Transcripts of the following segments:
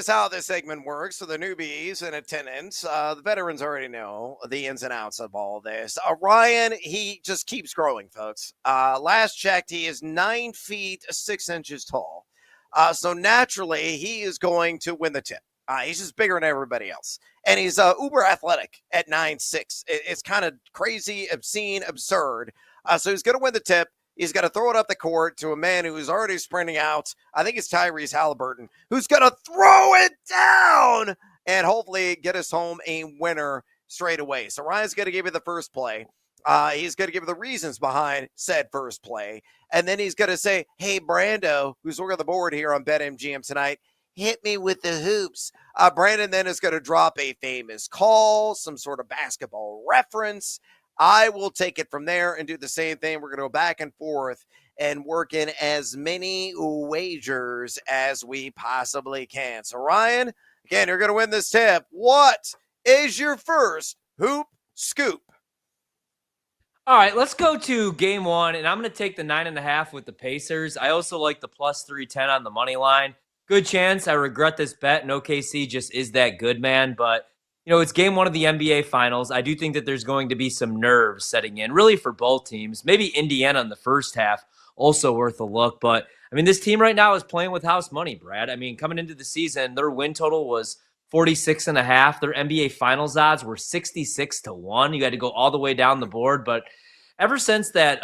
here's how this segment works for the newbies in attendance. The veterans already know the ins and outs of all this. Ryan, he just keeps growing, folks. Last checked, he is 9 feet 6 inches tall. So naturally, he is going to win the tip. He's just bigger than everybody else. And he's uber athletic at 9'6". It's kind of crazy, obscene, absurd. So he's going to win the tip. He's got to throw it up the court to a man who's already sprinting out. I think it's Tyrese Haliburton, who's going to throw it down and hopefully get us home a winner straight away. So Ryan's going to give you the first play. He's going to give you the reasons behind said first play. And then he's going to say, hey, Brando, who's working the board here on BetMGM tonight, hit me with the hoops. Brandon then is going to drop a famous call, some sort of basketball reference. I will take it from there and do the same thing. We're going to go back and forth and work in as many wagers as we possibly can. So, Ryan, again, you're going to win this tip. What is your first hoop scoop? All right, let's go to game one, and I'm going to take the 9.5 with the Pacers. I also like the plus 310 on the money line. Good chance I regret this bet, and OKC just is that good, man, but it's game one of the NBA Finals. I do think that there's going to be some nerves setting in, really for both teams. Maybe Indiana in the first half, also worth a look. But, this team right now is playing with house money, Brad. Coming into the season, their win total was 46.5. Their NBA Finals odds were 66-1. You had to go all the way down the board. But ever since that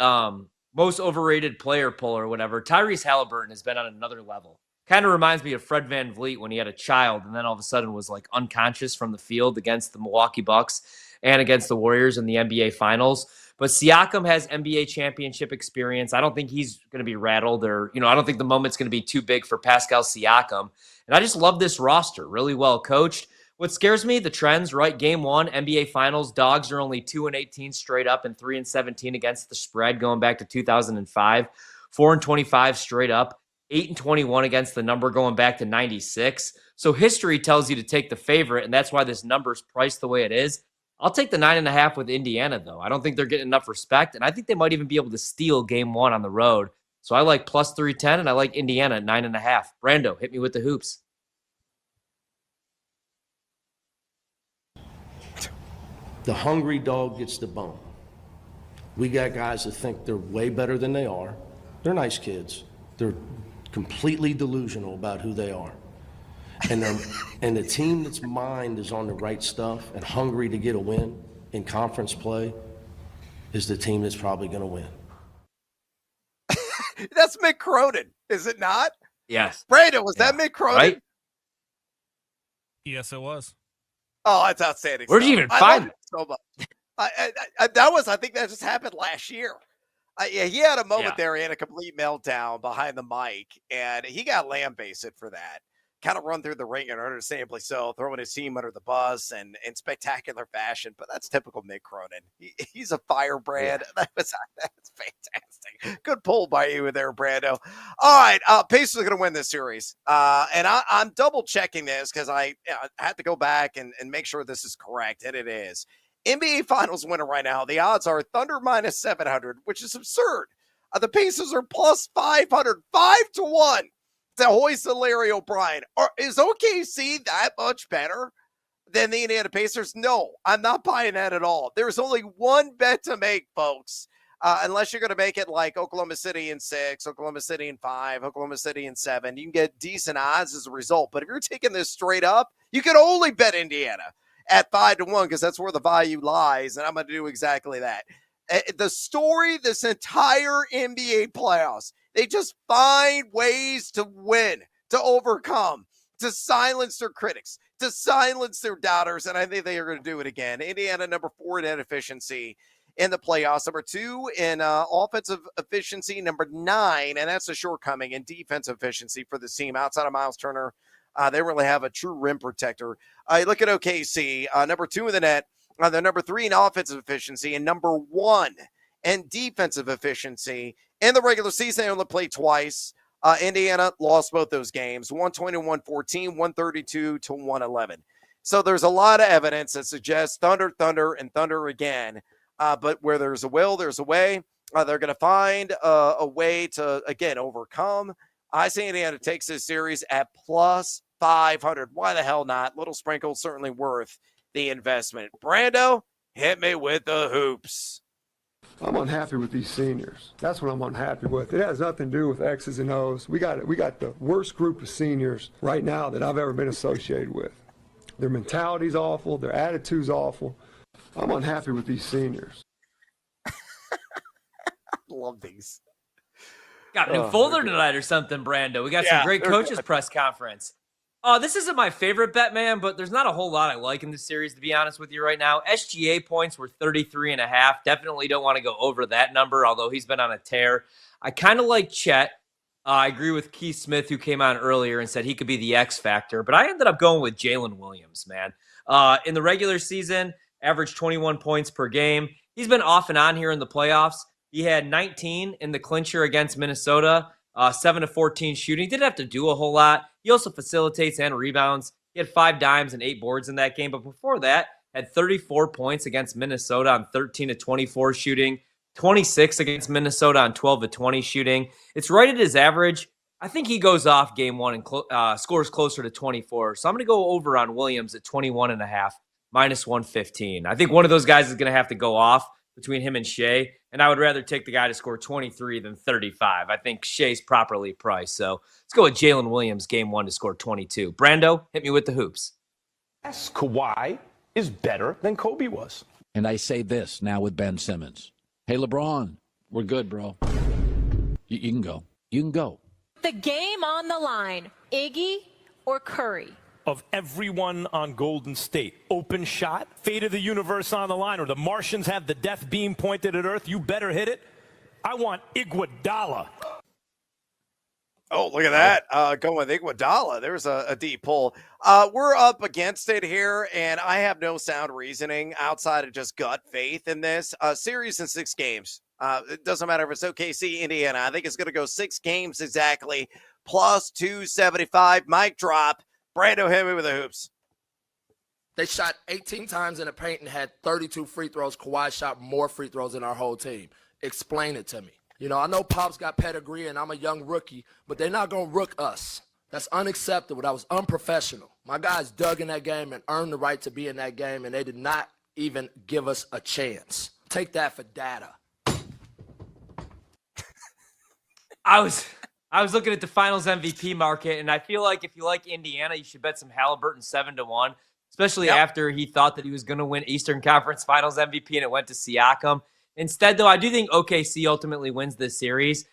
most overrated player poll or whatever, Tyrese Haliburton has been on another level. Kind of reminds me of Fred VanVleet when he had a child and then all of a sudden was like unconscious from the field against the Milwaukee Bucks and against the Warriors in the NBA Finals. But Siakam has NBA championship experience. I don't think he's going to be rattled or, I don't think the moment's going to be too big for Pascal Siakam. And I just love this roster, really well coached. What scares me, the trends, right? Game one, NBA Finals, dogs are only 2-18 straight up and 3-17 against the spread going back to 2005, 4-25 straight up. 8-21 against the number going back to 96. So history tells you to take the favorite, and that's why this number's priced the way it is. I'll take the 9.5 with Indiana, though. I don't think they're getting enough respect, and I think they might even be able to steal game one on the road. So I like plus 310, and I like Indiana at 9.5. Brando, hit me with the hoops. The hungry dog gets the bone. We got guys that think they're way better than they are. They're nice kids. They're completely delusional about who they are. And the team that's mind is on the right stuff and hungry to get a win in conference play is the team that's probably going to win. That's Mick Cronin, is it not? Yes. Brandon, was that Mick Cronin? Right? Yes, it was. Oh, that's outstanding. Where'd you even find it? So much. I think that just happened last year. Yeah, he had a moment there. He had a complete meltdown behind the mic, and he got lambasted for that. Kind of run through the ring, and understandably so, throwing his team under the bus and in spectacular fashion. But that's typical Mick Cronin. He's a firebrand. Yeah. That's fantastic. Good pull by you there, Brando. All right, Pacers are going to win this series. And I'm double checking this because I had to go back and make sure this is correct, and it is. NBA Finals winner right now. The odds are Thunder minus 700, which is absurd. The Pacers are plus 500, 5-1 to hoist Larry O'Brien. Is OKC that much better than the Indiana Pacers? No, I'm not buying that at all. There's only one bet to make, folks, unless you're going to make it like Oklahoma City in 6, Oklahoma City in 5, Oklahoma City in 7. You can get decent odds as a result. But if you're taking this straight up, you can only bet Indiana at 5-1 because that's where the value lies, and I'm going to do exactly that. The story this entire NBA playoffs, they just find ways to win, to overcome, to silence their critics, to silence their doubters, and I think they are going to do it again. Indiana, number 4 in net efficiency in the playoffs, number 2 in offensive efficiency, number 9, and that's a shortcoming in defensive efficiency for this team outside of Miles Turner. They really have a true rim protector. Look at OKC, number 2 in the net. They're number 3 in offensive efficiency and number 1 in defensive efficiency. In the regular season, they only played twice. Indiana lost both those games, 120-114, 132-111. So there's a lot of evidence that suggests Thunder, and Thunder again. But where there's a will, there's a way. They're going to find a way to, again, overcome. I say Indiana takes this series at plus 500. Why the hell not? Little sprinkle, certainly worth the investment. Brando, hit me with the hoops. I'm unhappy with these seniors. That's what I'm unhappy with. It has nothing to do with X's and O's. We got the worst group of seniors right now that I've ever been associated with. Their mentality's awful. Their attitude's awful. I'm unhappy with these seniors. I love these. Got a new folder tonight or something, Brando. We got some great coaches press conference. This isn't my favorite bet, man, but there's not a whole lot I like in this series, to be honest with you right now. SGA points were 33.5. Definitely don't want to go over that number, although he's been on a tear. I kind of like Chet. I agree with Keith Smith, who came on earlier and said he could be the X factor, but I ended up going with Jalen Williams, man. In the regular season, averaged 21 points per game. He's been off and on here in the playoffs. He had 19 in the clincher against Minnesota, 7 of 14 shooting. He didn't have to do a whole lot. He also facilitates and rebounds. He had 5 dimes and 8 boards in that game. But before that, had 34 points against Minnesota on 13 of 24 shooting, 26 against Minnesota on 12 of 20 shooting. It's right at his average. I think he goes off game one and scores closer to 24. So I'm going to go over on Williams at 21.5, minus 115. I think one of those guys is going to have to go off between him and Shai, and I would rather take the guy to score 23 than 35. I think Shai's properly priced. So let's go with Jalen Williams, game one, to score 22. Brando, hit me with the hoops. Yes, Kawhi is better than Kobe was. And I say this now with Ben Simmons. Hey, LeBron, we're good, bro. You can go. You can go. The game on the line, Iggy or Curry? Of everyone on Golden State, open shot, fate of the universe on the line, or the Martians have the death beam pointed at Earth, you better hit it. I want Iguodala. Oh, look at that. Going with Iguodala. There's a deep pull. We're up against it here, and I have no sound reasoning outside of just gut faith in this. Series in 6 games. It doesn't matter if it's OKC, Indiana. I think it's going to go 6 games exactly, plus 275. Mic drop. Brando, hit me with the hoops. They shot 18 times in the paint and had 32 free throws. Kawhi shot more free throws than our whole team. Explain it to me. You know, I know Pop's got pedigree and I'm a young rookie, but they're not going to rook us. That's unacceptable. That was unprofessional. My guys dug in that game and earned the right to be in that game, and they did not even give us a chance. Take that for data. I was looking at the Finals MVP market, and I feel like if you like Indiana, you should bet some Haliburton 7-1, especially after he thought that he was going to win Eastern Conference Finals MVP and it went to Siakam. Instead, though, I do think OKC ultimately wins this series.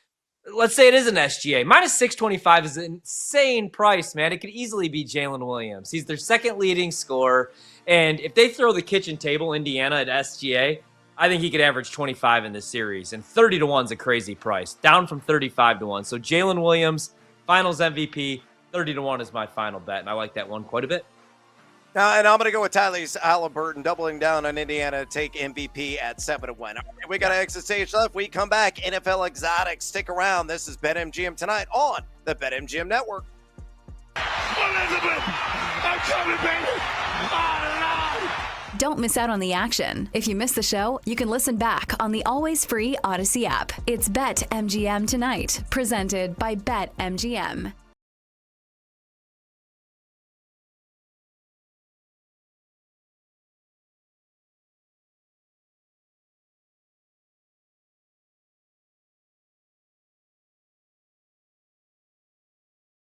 Let's say it is an SGA. Minus 625 is an insane price, man. It could easily be Jalen Williams. He's their second leading scorer, and if they throw the kitchen table, Indiana at SGA, I think he could average 25 in this series, and 30-1 is a crazy price, down from 35-1. So Jalen Williams, Finals MVP, 30-1 is my final bet, and I like that one quite a bit. And I'm going to go with Tyrese Haliburton, doubling down on Indiana to take MVP at 7-1. All right, we got an exit stage left. We come back. NFL Exotics. Stick around. This is BetMGM tonight on the BetMGM Network. Elizabeth, I'm coming, baby. Don't miss out on the action. If you missed the show, you can listen back on the always free Odyssey app. It's BetMGM Tonight, presented by BetMGM.